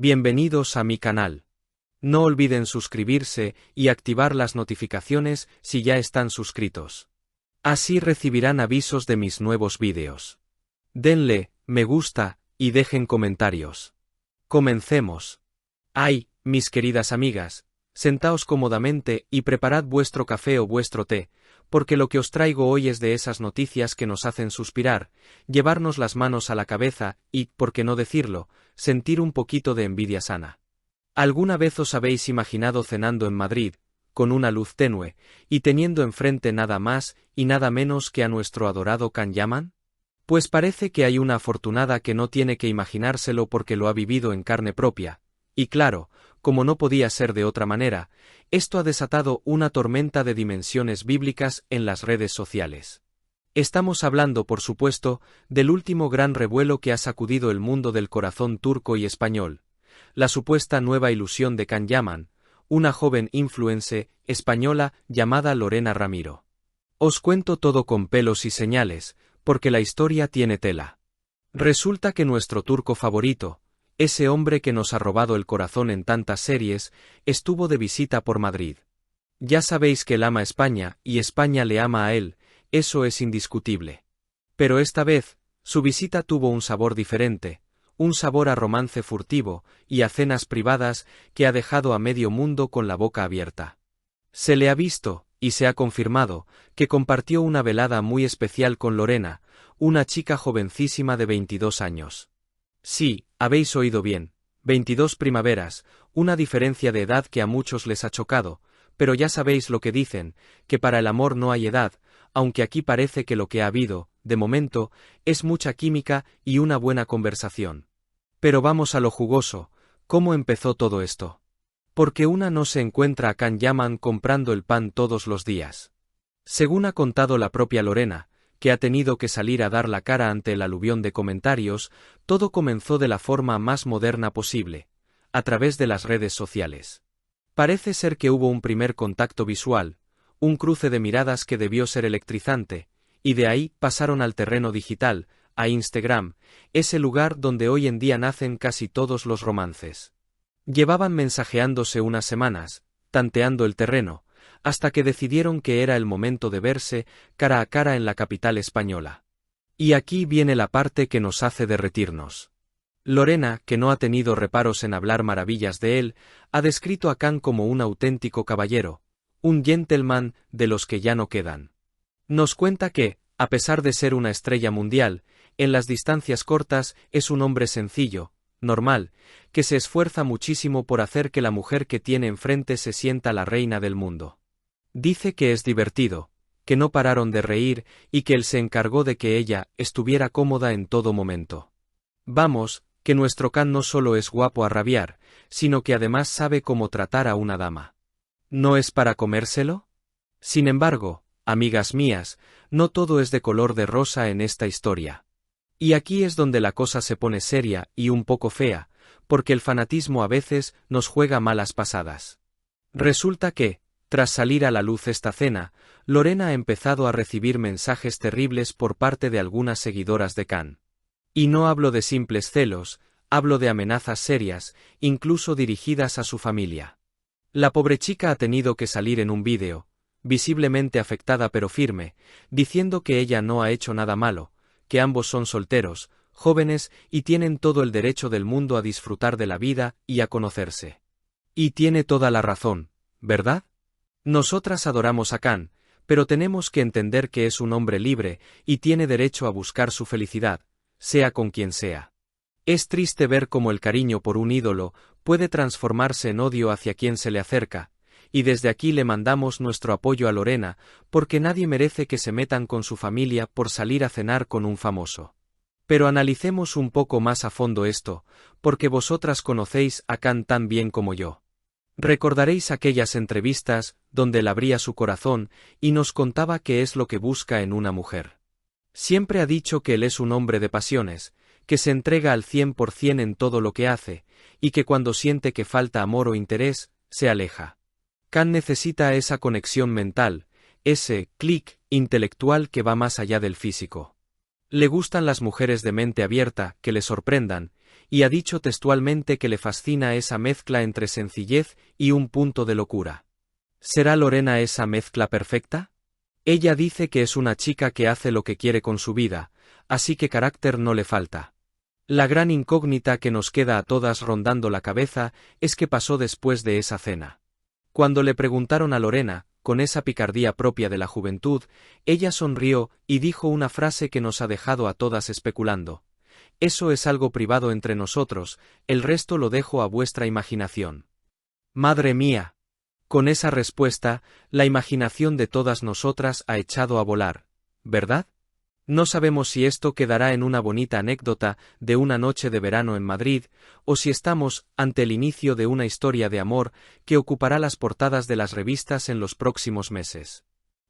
Bienvenidos a mi canal. No olviden suscribirse y activar las notificaciones si ya están suscritos. Así recibirán avisos de mis nuevos vídeos. Denle me gusta y dejen comentarios. Comencemos. Ay, mis queridas amigas, sentaos cómodamente y preparad vuestro café o vuestro té, porque lo que os traigo hoy es de esas noticias que nos hacen suspirar, llevarnos las manos a la cabeza y, por qué no decirlo, sentir un poquito de envidia sana. ¿Alguna vez os habéis imaginado cenando en Madrid, con una luz tenue, y teniendo enfrente nada más y nada menos que a nuestro adorado Can Yaman? Pues parece que hay una afortunada que no tiene que imaginárselo porque lo ha vivido en carne propia, y claro, como no podía ser de otra manera, esto ha desatado una tormenta de dimensiones bíblicas en las redes sociales. Estamos hablando, por supuesto, del último gran revuelo que ha sacudido el mundo del corazón turco y español, la supuesta nueva ilusión de Can Yaman, una joven influencer española llamada Lorena Ramiro. Os cuento todo con pelos y señales, porque la historia tiene tela. Resulta que nuestro turco favorito, ese hombre que nos ha robado el corazón en tantas series, estuvo de visita por Madrid. Ya sabéis que él ama España y España le ama a él, eso es indiscutible. Pero esta vez, su visita tuvo un sabor diferente, un sabor a romance furtivo y a cenas privadas que ha dejado a medio mundo con la boca abierta. Se le ha visto, y se ha confirmado, que compartió una velada muy especial con Lorena, una chica jovencísima de 22 años. Sí, habéis oído bien, 22 primaveras, una diferencia de edad que a muchos les ha chocado, pero ya sabéis lo que dicen, que para el amor no hay edad, aunque aquí parece que lo que ha habido, de momento, es mucha química y una buena conversación. Pero vamos a lo jugoso, ¿cómo empezó todo esto? Porque una no se encuentra a Can Yaman comprando el pan todos los días. Según ha contado la propia Lorena, que ha tenido que salir a dar la cara ante el aluvión de comentarios, todo comenzó de la forma más moderna posible, a través de las redes sociales. Parece ser que hubo un primer contacto visual, un cruce de miradas que debió ser electrizante, y de ahí pasaron al terreno digital, a Instagram, ese lugar donde hoy en día nacen casi todos los romances. Llevaban mensajeándose unas semanas, tanteando el terreno, hasta que decidieron que era el momento de verse cara a cara en la capital española. Y aquí viene la parte que nos hace derretirnos. Lorena, que no ha tenido reparos en hablar maravillas de él, ha descrito a Can como un auténtico caballero, un gentleman de los que ya no quedan. Nos cuenta que, a pesar de ser una estrella mundial, en las distancias cortas es un hombre sencillo, normal, que se esfuerza muchísimo por hacer que la mujer que tiene enfrente se sienta la reina del mundo. Dice que es divertido, que no pararon de reír y que él se encargó de que ella estuviera cómoda en todo momento. Vamos, que nuestro Can no solo es guapo a rabiar, sino que además sabe cómo tratar a una dama. ¿No es para comérselo? Sin embargo, amigas mías, no todo es de color de rosa en esta historia. Y aquí es donde la cosa se pone seria y un poco fea, porque el fanatismo a veces nos juega malas pasadas. Resulta que, tras salir a la luz esta cena, Lorena ha empezado a recibir mensajes terribles por parte de algunas seguidoras de Can. Y no hablo de simples celos, hablo de amenazas serias, incluso dirigidas a su familia. La pobre chica ha tenido que salir en un vídeo, visiblemente afectada pero firme, diciendo que ella no ha hecho nada malo, que ambos son solteros, jóvenes y tienen todo el derecho del mundo a disfrutar de la vida y a conocerse. Y tiene toda la razón, ¿verdad? Nosotras adoramos a Can, pero tenemos que entender que es un hombre libre y tiene derecho a buscar su felicidad, sea con quien sea. Es triste ver cómo el cariño por un ídolo puede transformarse en odio hacia quien se le acerca, y desde aquí le mandamos nuestro apoyo a Lorena, porque nadie merece que se metan con su familia por salir a cenar con un famoso. Pero analicemos un poco más a fondo esto, porque vosotras conocéis a Can tan bien como yo. Recordaréis aquellas entrevistas donde él abría su corazón y nos contaba qué es lo que busca en una mujer. Siempre ha dicho que él es un hombre de pasiones, que se entrega al 100% en todo lo que hace, y que cuando siente que falta amor o interés, se aleja. Can necesita esa conexión mental, ese clic intelectual que va más allá del físico. Le gustan las mujeres de mente abierta, que le sorprendan, y ha dicho textualmente que le fascina esa mezcla entre sencillez y un punto de locura. ¿Será Lorena esa mezcla perfecta? Ella dice que es una chica que hace lo que quiere con su vida, así que carácter no le falta. La gran incógnita que nos queda a todas rondando la cabeza es qué pasó después de esa cena. Cuando le preguntaron a Lorena, con esa picardía propia de la juventud, ella sonrió y dijo una frase que nos ha dejado a todas especulando. Eso es algo privado entre nosotros, el resto lo dejo a vuestra imaginación. Madre mía. Con esa respuesta, la imaginación de todas nosotras ha echado a volar, ¿verdad? No sabemos si esto quedará en una bonita anécdota de una noche de verano en Madrid, o si estamos ante el inicio de una historia de amor que ocupará las portadas de las revistas en los próximos meses.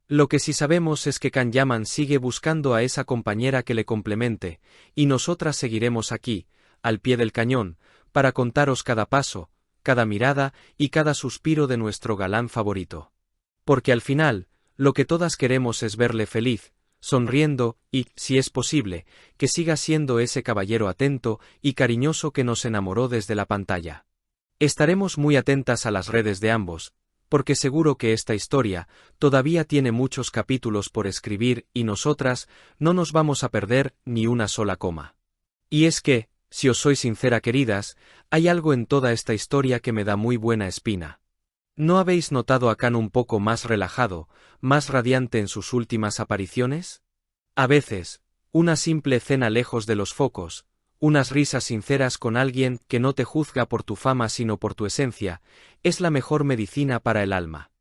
Lo que sí sabemos es que Can Yaman sigue buscando a esa compañera que le complemente, y nosotras seguiremos aquí, al pie del cañón, para contaros cada paso, cada mirada y cada suspiro de nuestro galán favorito. Porque al final, lo que todas queremos es verle feliz, sonriendo y, si es posible, que siga siendo ese caballero atento y cariñoso que nos enamoró desde la pantalla. Estaremos muy atentas a las redes de ambos, porque seguro que esta historia todavía tiene muchos capítulos por escribir y nosotras no nos vamos a perder ni una sola coma. Y es que, si os soy sincera queridas, hay algo en toda esta historia que me da muy buena espina. ¿No habéis notado a Can un poco más relajado, más radiante en sus últimas apariciones? A veces, una simple cena lejos de los focos, unas risas sinceras con alguien que no te juzga por tu fama sino por tu esencia, es la mejor medicina para el alma.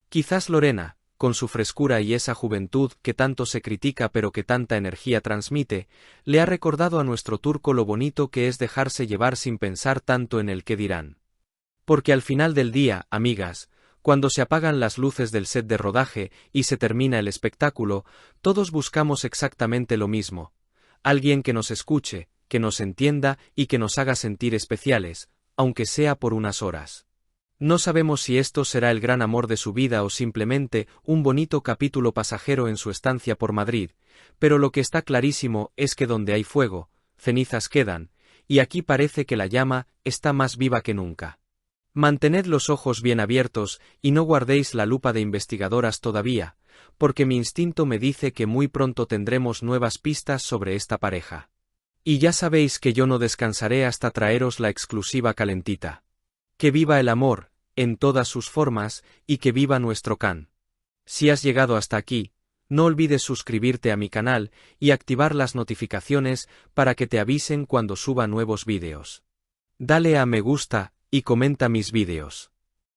Quizás Lorena, con su frescura y esa juventud que tanto se critica pero que tanta energía transmite, le ha recordado a nuestro turco lo bonito que es dejarse llevar sin pensar tanto en el qué dirán. Porque al final del día, amigas, cuando se apagan las luces del set de rodaje y se termina el espectáculo, todos buscamos exactamente lo mismo. Alguien que nos escuche, que nos entienda y que nos haga sentir especiales, aunque sea por unas horas. No sabemos si esto será el gran amor de su vida o simplemente un bonito capítulo pasajero en su estancia por Madrid, pero lo que está clarísimo es que donde hay fuego, cenizas quedan, y aquí parece que la llama está más viva que nunca. Mantened los ojos bien abiertos y no guardéis la lupa de investigadoras todavía, porque mi instinto me dice que muy pronto tendremos nuevas pistas sobre esta pareja. Y ya sabéis que yo no descansaré hasta traeros la exclusiva calentita. Que viva el amor, en todas sus formas, y que viva nuestro Can. Si has llegado hasta aquí, no olvides suscribirte a mi canal y activar las notificaciones para que te avisen cuando suba nuevos vídeos. Dale a me gusta y comenta mis vídeos.